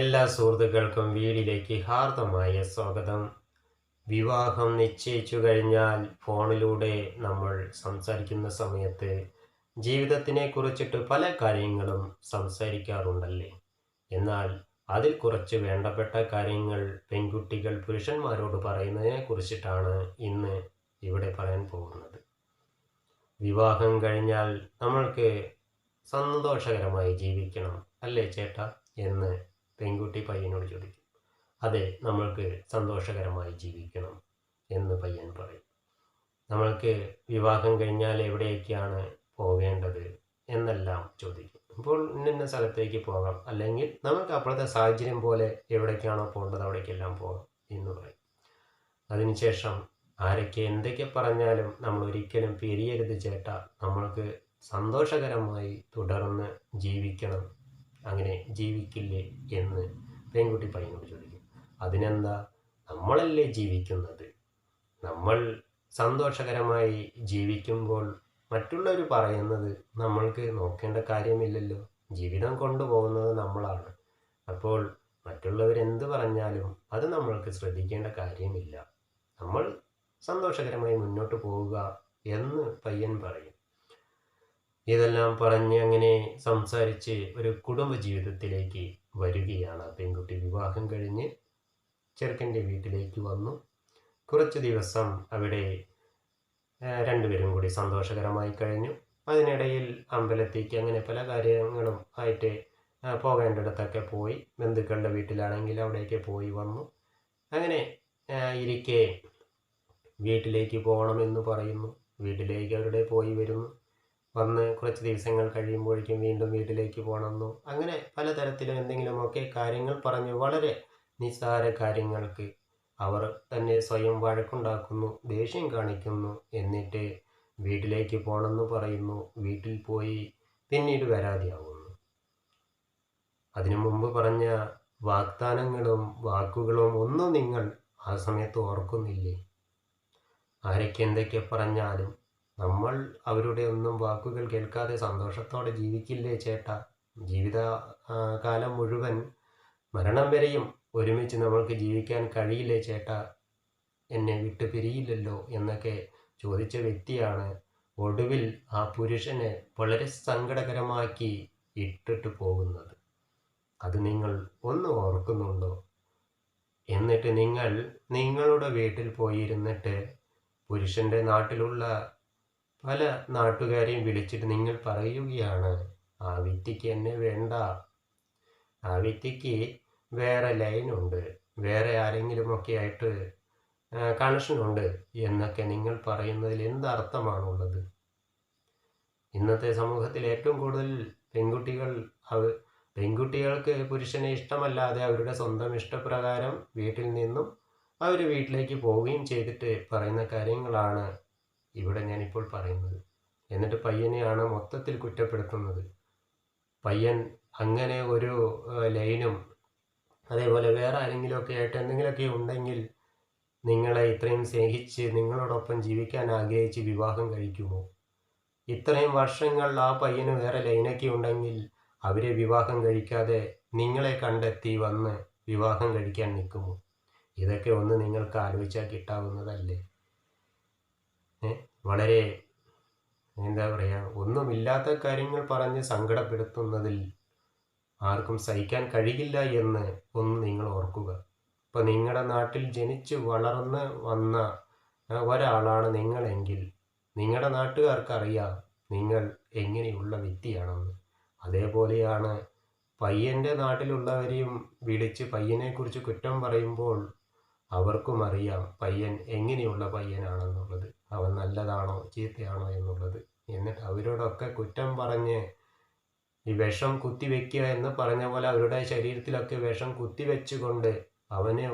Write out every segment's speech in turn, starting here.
എല്ലാ സുഹൃത്തുക്കൾക്കും വീഡിയോയിലേക്ക് ഹാർദമായ സ്വാഗതം. വിവാഹം നിശ്ചയിച്ചു കഴിഞ്ഞാൽ ഫോണിലൂടെ നമ്മൾ സംസാരിക്കുന്ന സമയത്ത് ജീവിതത്തിനെ കുറിച്ചിട്ട് പല കാര്യങ്ങളും സംസാരിക്കാറുണ്ടല്ലേ. എന്നാൽ അതിൽ കുറച്ച് വേണ്ടപ്പെട്ട കാര്യങ്ങൾ പെൺകുട്ടികൾ പുരുഷന്മാരോട് പറയുന്നതിനെ കുറിച്ചിട്ടാണ് ഇന്ന് ഇവിടെ പറയാൻ പോകുന്നത്. വിവാഹം കഴിഞ്ഞാൽ നമ്മൾക്ക് സന്തോഷകരമായി ജീവിക്കണം അല്ലേ ചേട്ടാ എന്ന് പെൺകുട്ടി പയ്യനോട് ചോദിക്കും. അതെ, നമ്മൾക്ക് സന്തോഷകരമായി ജീവിക്കണം എന്ന് പയ്യൻ പറയും. നമ്മൾക്ക് വിവാഹം കഴിഞ്ഞാൽ എവിടേക്കാണ് പോകേണ്ടത് എന്നെല്ലാം ചോദിക്കും. അപ്പോൾ ഇന്ന സ്ഥലത്തേക്ക് പോകാം, അല്ലെങ്കിൽ നമുക്ക് അപ്പോഴത്തെ സാഹചര്യം പോലെ എവിടേക്കാണോ പോകേണ്ടത് അവിടേക്കെല്ലാം പോകാം എന്ന് പറയും. അതിനുശേഷം ആരൊക്കെ എന്തൊക്കെ പറഞ്ഞാലും നമ്മൾ ഒരിക്കലും പിരിയരുത് ചേട്ടാ, നമ്മൾക്ക് സന്തോഷകരമായി തുടർന്ന് ജീവിക്കണം, അങ്ങനെ ജീവിക്കില്ലേ എന്ന് പെൺകുട്ടി പയ്യനോട് ചോദിക്കും. അതിനെന്താ, നമ്മളല്ലേ ജീവിക്കുന്നത്, നമ്മൾ സന്തോഷകരമായി ജീവിക്കുമ്പോൾ മറ്റുള്ളവർ പറയുന്നത് നമ്മൾക്ക് നോക്കേണ്ട കാര്യമില്ലല്ലോ. ജീവിതം കൊണ്ടുപോകുന്നത് നമ്മളാണ്. അപ്പോൾ മറ്റുള്ളവരെന്ത് പറഞ്ഞാലും അത് നമ്മൾക്ക് ശ്രദ്ധിക്കേണ്ട കാര്യമില്ല. നമ്മൾ സന്തോഷകരമായി മുന്നോട്ട് പോവുക എന്ന് പയ്യൻ പറയും. ഇതെല്ലാം പറഞ്ഞ് അങ്ങനെ സംസാരിച്ച് ഒരു കുടുംബ ജീവിതത്തിലേക്ക് വരികയാണ് പെൺകുട്ടി. വിവാഹം കഴിഞ്ഞ് ചെറുക്കൻ്റെ വീട്ടിലേക്ക് വന്നു. കുറച്ച് ദിവസം അവിടെ രണ്ടുപേരും കൂടി സന്തോഷകരമായി കഴിഞ്ഞു. അതിനിടയിൽ അമ്പലത്തേക്ക് അങ്ങനെ പല കാര്യങ്ങളും ആയിട്ട് പോകേണ്ടിടത്തൊക്കെ പോയി. ബന്ധുക്കളുടെ വീട്ടിലാണെങ്കിൽ അവിടേക്ക് പോയി വന്നു. അങ്ങനെ ഇരിക്കെ വീട്ടിലേക്ക് പോകണമെന്ന് പറയുന്നു. വീട്ടിലേക്ക് അവരുടെ പോയി വരുന്നു. വന്ന് കുറച്ച് ദിവസങ്ങൾ കഴിയുമ്പോഴേക്കും വീണ്ടും വീട്ടിലേക്ക് പോകണമെന്നു. അങ്ങനെ പലതരത്തിലും എന്തെങ്കിലുമൊക്കെ കാര്യങ്ങൾ പറഞ്ഞ് വളരെ നിസ്സാര കാര്യങ്ങൾക്ക് അവർ തന്നെ സ്വയം വഴക്കുണ്ടാക്കുന്നു, ദേഷ്യം കാണിക്കുന്നു. എന്നിട്ട് വീട്ടിലേക്ക് പോകണമെന്ന് പറയുന്നു. വീട്ടിൽ പോയി പിന്നീട് വരാതെയാവുന്നു. അതിനു മുമ്പ് പറഞ്ഞ വാഗ്ദാനങ്ങളും വാക്കുകളും ഒന്നും നിങ്ങൾ ആ സമയത്ത് ഓർക്കുന്നില്ലേ? ആരൊക്കെ എന്തൊക്കെ പറഞ്ഞാലും നമ്മൾ അവരുടെ ഒന്നും വാക്കുകൾ കേൾക്കാതെ സന്തോഷത്തോടെ ജീവിക്കില്ലേ ചേട്ടാ? ജീവിത കാലം മുഴുവൻ മരണം വരെയും ഒരുമിച്ച് നമ്മൾക്ക് ജീവിക്കാൻ കഴിയില്ലേ ചേട്ടാ? എന്നെ വിട്ട് പിരിയില്ലല്ലോ എന്നൊക്കെ ചോദിച്ച വ്യക്തിയാണ് ഒടുവിൽ ആ പുരുഷനെ വളരെ സങ്കടകരമാക്കി ഇട്ടിട്ട് പോകുന്നത്. അത് നിങ്ങൾ ഒന്ന് ഓർക്കുന്നുണ്ടോ? എന്നിട്ട് നിങ്ങൾ നിങ്ങളുടെ വീട്ടിൽ പോയിരുന്നിട്ട് പുരുഷൻ്റെ നാട്ടിലുള്ള പല നാട്ടുകാരെയും വിളിച്ചിട്ട് നിങ്ങൾ പറയുകയാണ്, ആ വ്യക്തിക്ക് എന്നെ വേണ്ട, ആ വ്യക്തിക്ക് വേറെ ലൈനുണ്ട്, വേറെ ആരെങ്കിലുമൊക്കെ ആയിട്ട് കണക്ഷനുണ്ട് എന്നൊക്കെ നിങ്ങൾ പറയുന്നതിൽ എന്തർത്ഥമാണുള്ളത്? ഇന്നത്തെ സമൂഹത്തിൽ ഏറ്റവും കൂടുതൽ പെൺകുട്ടികൾക്ക് പുരുഷനെ ഇഷ്ടമല്ലാതെ അവരുടെ സ്വന്തം ഇഷ്ടപ്രകാരം വീട്ടിൽ നിന്നും അവർ വീട്ടിലേക്ക് പോവുകയും ചെയ്തിട്ട് പറയുന്ന കാര്യങ്ങളാണ് ഇവിടെ ഞാനിപ്പോൾ പറയുന്നത്. എന്നിട്ട് പയ്യനെയാണ് മൊത്തത്തിൽ കുറ്റപ്പെടുത്തുന്നത്. പയ്യൻ അങ്ങനെ ഒരു ലൈനും അതേപോലെ വേറെ ആരെങ്കിലുമൊക്കെ ആയിട്ട് എന്തെങ്കിലുമൊക്കെ ഉണ്ടെങ്കിൽ നിങ്ങളെ ഇത്രയും സ്നേഹിച്ച് നിങ്ങളോടൊപ്പം ജീവിക്കാൻ ആഗ്രഹിച്ച് വിവാഹം കഴിക്കുമോ? ഇത്രയും വർഷങ്ങൾ ആ പയ്യന് വേറെ ലൈനൊക്കെ ഉണ്ടെങ്കിൽ അവരെ വിവാഹം കഴിക്കാതെ നിങ്ങളെ കണ്ടെത്തി വന്ന് വിവാഹം കഴിക്കാൻ നിൽക്കുമോ? ഇതൊക്കെ ഒന്ന് നിങ്ങൾക്ക് ആലോചിച്ചാൽ കിട്ടാവുന്നതല്ലേ. വളരെ എന്താ പറയുക, ഒന്നുമില്ലാത്ത കാര്യങ്ങൾ പറഞ്ഞ് സങ്കടപ്പെടുത്തുന്നതിൽ ആർക്കും സഹിക്കാൻ കഴിയില്ല എന്ന് ഒന്ന് നിങ്ങൾ ഓർക്കുക. ഇപ്പം നിങ്ങളുടെ നാട്ടിൽ ജനിച്ച് വളർന്ന് വന്ന ഒരാളാണ് നിങ്ങളെങ്കിൽ നിങ്ങളുടെ നാട്ടുകാർക്കറിയാം നിങ്ങൾ എങ്ങനെയുള്ള വ്യക്തിയാണെന്ന്. അതേപോലെയാണ് പയ്യൻ്റെ നാട്ടിലുള്ളവരെയും വിളിച്ച് പയ്യനെക്കുറിച്ച് കുറ്റം പറയുമ്പോൾ അവർക്കും അറിയാം പയ്യൻ എങ്ങനെയുള്ള പയ്യനാണെന്നുള്ളത്, അവൻ നല്ലതാണോ ചീത്തയാണോ എന്നുള്ളത്. എന്നിട്ട് അവരോടൊക്കെ കുറ്റം പറഞ്ഞ് ഈ വിഷം കുത്തിവെക്കുക എന്ന് പറഞ്ഞ പോലെ അവരുടെ ശരീരത്തിലൊക്കെ വിഷം കുത്തിവെച്ചുകൊണ്ട് അവനെ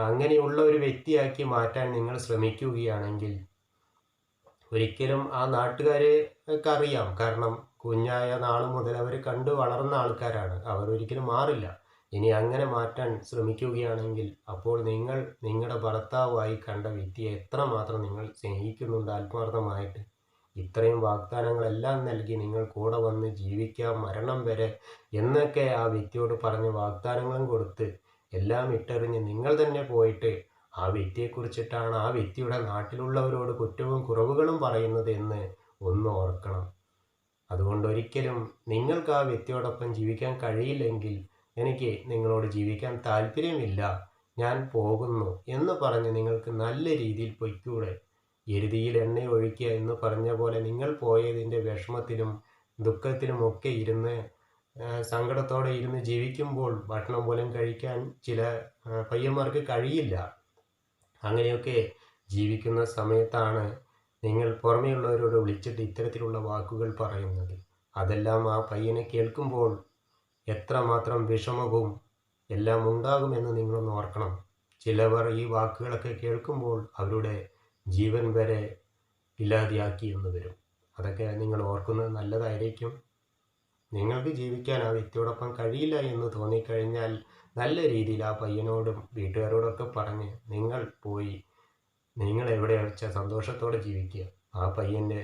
അങ്ങനെയുള്ള ഒരു വ്യക്തിയാക്കി മാറ്റാൻ നിങ്ങൾ ശ്രമിക്കുകയാണെങ്കിൽ ഒരിക്കലും ആ നാട്ടുകാർക്ക് അറിയാം. കാരണം കുഞ്ഞായ നാൾ മുതൽ അവർ കണ്ടു വളർന്ന ആൾക്കാരാണ്, അവർ ഒരിക്കലും മാറില്ല. ഇനി അങ്ങനെ മാറ്റാൻ ശ്രമിക്കുകയാണെങ്കിൽ അപ്പോൾ നിങ്ങൾ നിങ്ങളുടെ ഭർത്താവായി കണ്ട വ്യക്തിയെ എത്രമാത്രം നിങ്ങൾ സ്നേഹിക്കുന്നുണ്ട് ആത്മാർത്ഥമായിട്ട് ഇത്രയും വാഗ്ദാനങ്ങളെല്ലാം നൽകി നിങ്ങൾ കൂടെ വന്ന് ജീവിക്കാം മരണം വരെ എന്നൊക്കെ ആ വ്യക്തിയോട് പറഞ്ഞ് വാഗ്ദാനങ്ങളും കൊടുത്ത് എല്ലാം ഇട്ടെറിഞ്ഞ് നിങ്ങൾ തന്നെ പോയിട്ട് ആ വ്യക്തിയെക്കുറിച്ചിട്ടാണ് ആ വ്യക്തിയുടെ നാട്ടിലുള്ളവരോട് കുറ്റവും കുറവുകളും പറയുന്നത് എന്ന് ഒന്ന് ഓർക്കണം. അതുകൊണ്ട് ഒരിക്കലും നിങ്ങൾക്ക് ആ വ്യക്തിയോടൊപ്പം ജീവിക്കാൻ കഴിയില്ലെങ്കിൽ എനിക്ക് നിങ്ങളോട് ജീവിക്കാൻ താല്പര്യമില്ല, ഞാൻ പോകുന്നു എന്ന് പറഞ്ഞ് നിങ്ങൾക്ക് നല്ല രീതിയിൽ പൊയ്ക്കൂടെ? എരുതിയിൽ എണ്ണ ഒഴിക്കുക എന്ന് പറഞ്ഞ പോലെ നിങ്ങൾ പോയതിൻ്റെ വിഷമത്തിലും ദുഃഖത്തിലുമൊക്കെ ഇരുന്ന് സങ്കടത്തോടെ ഇരുന്ന് ജീവിക്കുമ്പോൾ ഭക്ഷണം പോലും കഴിക്കാൻ ചില പയ്യന്മാർക്ക് കഴിയില്ല. അങ്ങനെയൊക്കെ ജീവിക്കുന്ന സമയത്താണ് നിങ്ങൾ പുറമെയുള്ളവരോട് വിളിച്ചിട്ട് ഇത്തരത്തിലുള്ള വാക്കുകൾ പറയുന്നത്. അതെല്ലാം ആ പയ്യനെ കേൾക്കുമ്പോൾ എത്രമാത്രം വിഷമവും എല്ലാം ഉണ്ടാകുമെന്ന് നിങ്ങളൊന്ന് ഓർക്കണം. ചിലവർ ഈ വാക്കുകളൊക്കെ കേൾക്കുമ്പോൾ അവരുടെ ജീവൻ വരെ ഇല്ലാതെയാക്കി എന്ന് വരും. അതൊക്കെ നിങ്ങൾ ഓർക്കുന്നത് നല്ലതായിരിക്കും. നിങ്ങൾക്ക് ജീവിക്കാൻ ആ വ്യക്തിയോടൊപ്പം കഴിയില്ല എന്ന് തോന്നിക്കഴിഞ്ഞാൽ നല്ല രീതിയിൽ ആ പയ്യനോടും വീട്ടുകാരോടൊക്കെ പറഞ്ഞ് നിങ്ങൾ പോയി നിങ്ങൾ എവിടെ വെച്ചാൽ സന്തോഷത്തോടെ ജീവിക്കുക. ആ പയ്യനെ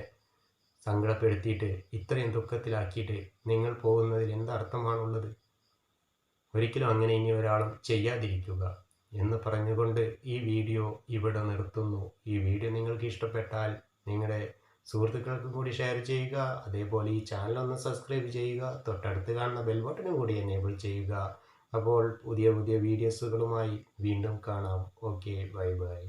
സങ്കടപ്പെടുത്തിയിട്ട് ഇത്രയും ദുഃഖത്തിലാക്കിയിട്ട് നിങ്ങൾ പോകുന്നതിൽ എന്തർത്ഥമാണുള്ളത്? ഒരിക്കലും അങ്ങനെ ഇനി ഒരാളും ചെയ്യാതിരിക്കുക എന്ന് പറഞ്ഞുകൊണ്ട് ഈ വീഡിയോ ഇവിടെ നിർത്തുന്നു. ഈ വീഡിയോ നിങ്ങൾക്ക് ഇഷ്ടപ്പെട്ടാൽ നിങ്ങളുടെ സുഹൃത്തുക്കൾക്കും കൂടി ഷെയർ ചെയ്യുക. അതേപോലെ ഈ ചാനൽ ഒന്ന് സബ്സ്ക്രൈബ് ചെയ്യുക. തൊട്ടടുത്ത് കാണുന്ന ബെൽ ബട്ടണും കൂടി എനേബിൾ ചെയ്യുക. അപ്പോൾ പുതിയ പുതിയ വീഡിയോസുകളുമായി വീണ്ടും കാണാം. Okay, bye bye.